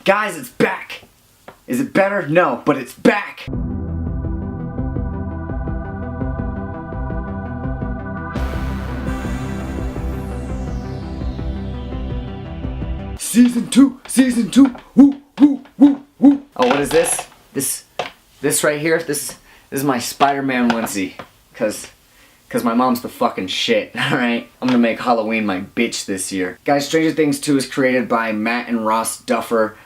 Guys, it's back! Is it better? No, but it's back! Season 2, woo, woo, woo, woo. Oh, what is this? This right here, this is my Spider-Man onesie, cause my mom's the fucking shit, alright? I'm gonna make Halloween my bitch this year. Guys, Stranger Things 2 is created by Matt and Ross Duffer.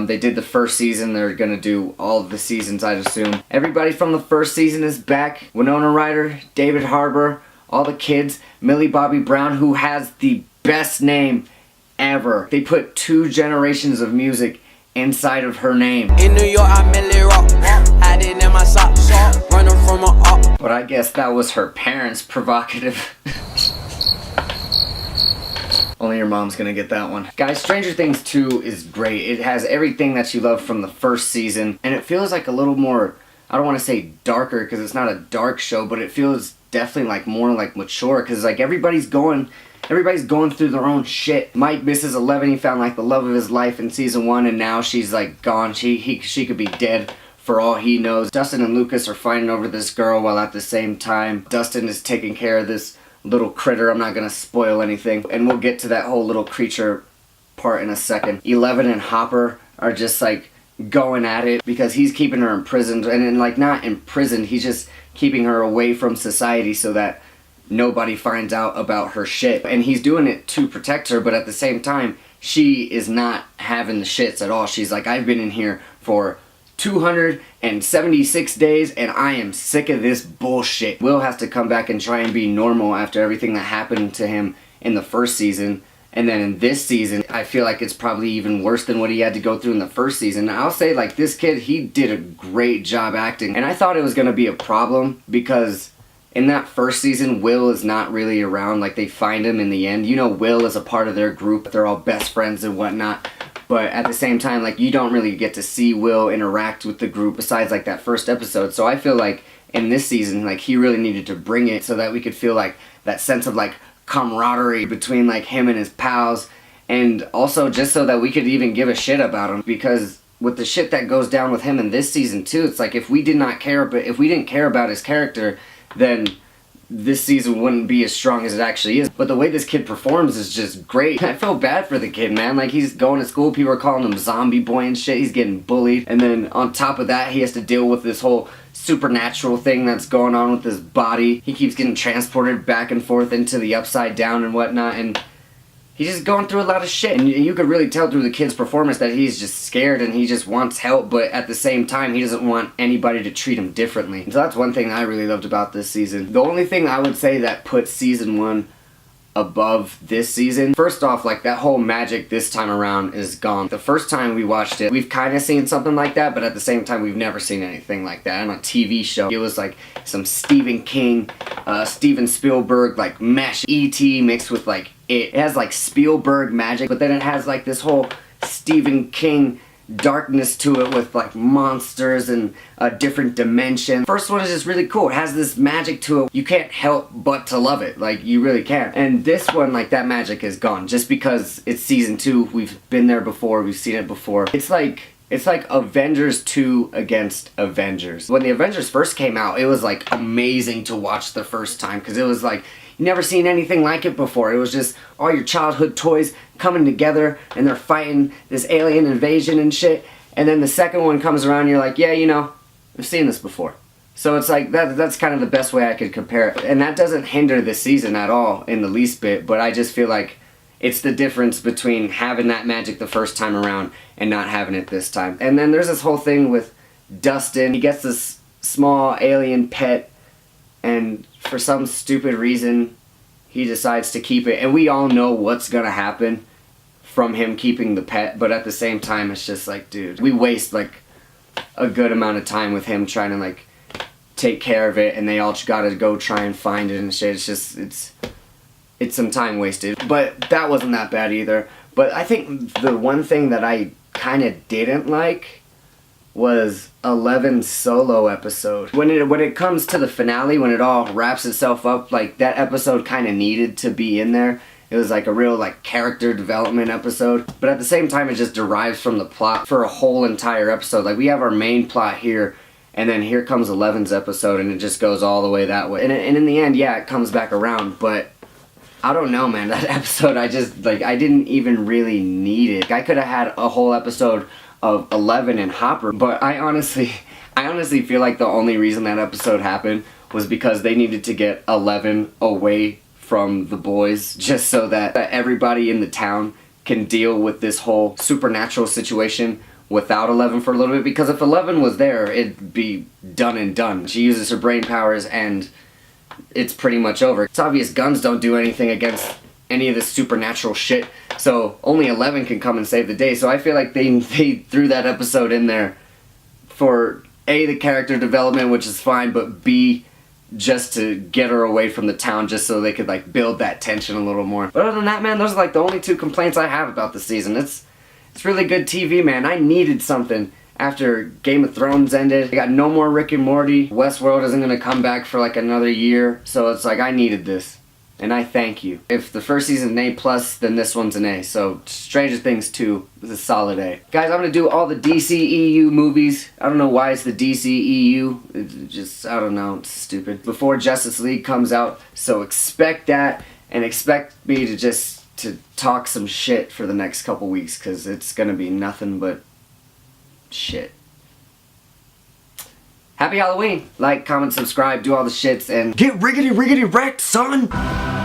They did the first season, they're gonna do all of the seasons, I'd assume. Everybody from the first season is back. Winona Ryder, David Harbour, all the kids, Millie Bobby Brown, who has the best name ever. They put 2 generations of music inside of her name. In New York, I Millie Rock, had it in my socks, running from a up. But I guess that was her parents' provocative. Only your mom's gonna get that one. Guys, Stranger Things 2 is great. It has everything that you love from the first season, and it feels like a little more, I don't want to say darker because it's not a dark show, but it feels definitely like more like mature, because like everybody's going through their own shit. Mike misses 11. He found like the love of his life in season 1, and now she's like gone. She could be dead for all he knows. Dustin and Lucas are fighting over this girl, while at the same time Dustin is taking care of this little critter. I'm not gonna spoil anything, and we'll get to that whole little creature part in a second. 11 and Hopper are just like going at it because he's keeping her imprisoned, and like not imprisoned, he's just keeping her away from society so that nobody finds out about her shit. And he's doing it to protect her, but at the same time, she is not having the shits at all. She's like, I've been in here for 276 days and I am sick of this bullshit. Will has to come back and try and be normal after everything that happened to him in the first season. And then in this season, I feel like it's probably even worse than what he had to go through in the first season. I'll say, like, this kid, he did a great job acting. And I thought it was going to be a problem because in that first season, Will is not really around. Like, they find him in the end. You know, Will is a part of their group. They're all best friends and whatnot. But at the same time, like, you don't really get to see Will interact with the group besides, like, that first episode. So I feel like in this season, like, he really needed to bring it so that we could feel, like, that sense of, like, camaraderie between, like, him and his pals. And also just so that we could even give a shit about him. Because with the shit that goes down with him in this season, too, it's like, if we didn't care about his character, then this season wouldn't be as strong as it actually is. But the way this kid performs is just great. I feel bad for the kid, man. Like, he's going to school, people are calling him zombie boy and shit, he's getting bullied, and then on top of that, he has to deal with this whole supernatural thing that's going on with his body. He keeps getting transported back and forth into the upside down and whatnot, and he's just going through a lot of shit. And you could really tell through the kid's performance that he's just scared and he just wants help, but at the same time, he doesn't want anybody to treat him differently. And so that's one thing I really loved about this season. The only thing I would say that puts season 1 above this season, first off, like, that whole magic this time around is gone. The first time we watched it, we've kind of seen something like that, but at the same time, we've never seen anything like that on a TV show. It was like some Stephen King, Steven Spielberg, like, mesh E.T. mixed with, like, it has like Spielberg magic, but then it has like this whole Stephen King darkness to it with like monsters and a different dimension. First one is just really cool. It has this magic to it. You can't help but to love it. Like, you really can't. And this one, like, that magic is gone just because it's season 2. We've been there before. We've seen it before. It's like Avengers 2 against Avengers. When the Avengers first came out, it was like amazing to watch the first time because it was like, you never seen anything like it before. It was just all your childhood toys coming together and they're fighting this alien invasion and shit. And then the second one comes around and you're like, yeah, you know, I've seen this before. So it's like, that's kind of the best way I could compare it. And that doesn't hinder this season at all in the least bit, but I just feel like it's the difference between having that magic the first time around and not having it this time. And then there's this whole thing with Dustin. He gets this small alien pet, and for some stupid reason, he decides to keep it. And we all know what's gonna happen from him keeping the pet, but at the same time, it's just like, dude, we waste like a good amount of time with him trying to like take care of it, and they all gotta go try and find it and shit. It's just, it's some time wasted. But that wasn't that bad either. But I think the one thing that I kind of didn't like was 11's solo episode. When it comes to the finale, when it all wraps itself up, like, that episode kind of needed to be in there. It was like a real like character development episode. But at the same time, it just derives from the plot for a whole entire episode. Like, we have our main plot here, and then here comes 11's episode, and it just goes all the way that way. And in the end, yeah, it comes back around, but I don't know, man. That episode, I didn't even really need it. I could have had a whole episode of 11 and Hopper, but I honestly feel like the only reason that episode happened was because they needed to get 11 away from the boys, just so that everybody in the town can deal with this whole supernatural situation without 11 for a little bit. Because if 11 was there, it'd be done and done. She uses her brain powers and it's pretty much over. It's obvious guns don't do anything against any of this supernatural shit, so only 11 can come and save the day. So I feel like they threw that episode in there for A, the character development, which is fine, but B, just to get her away from the town, just so they could like build that tension a little more. But other than that, man, those are like the only two complaints I have about the season. It's really good TV, man. I needed something after Game of Thrones ended. I got no more Rick and Morty. Westworld isn't gonna come back for like another year, so it's like I needed this, and I thank you. If the first season's an A+, then this one's an A. So Stranger Things 2 is a solid A. Guys, I'm gonna do all the DCEU movies. I don't know why it's the DCEU. It's just, I don't know, it's stupid. Before Justice League comes out, so expect that, and expect me to talk some shit for the next couple weeks, because it's gonna be nothing but shit. Happy Halloween! Like, comment, subscribe, do all the shits, and get riggedy wrecked, son!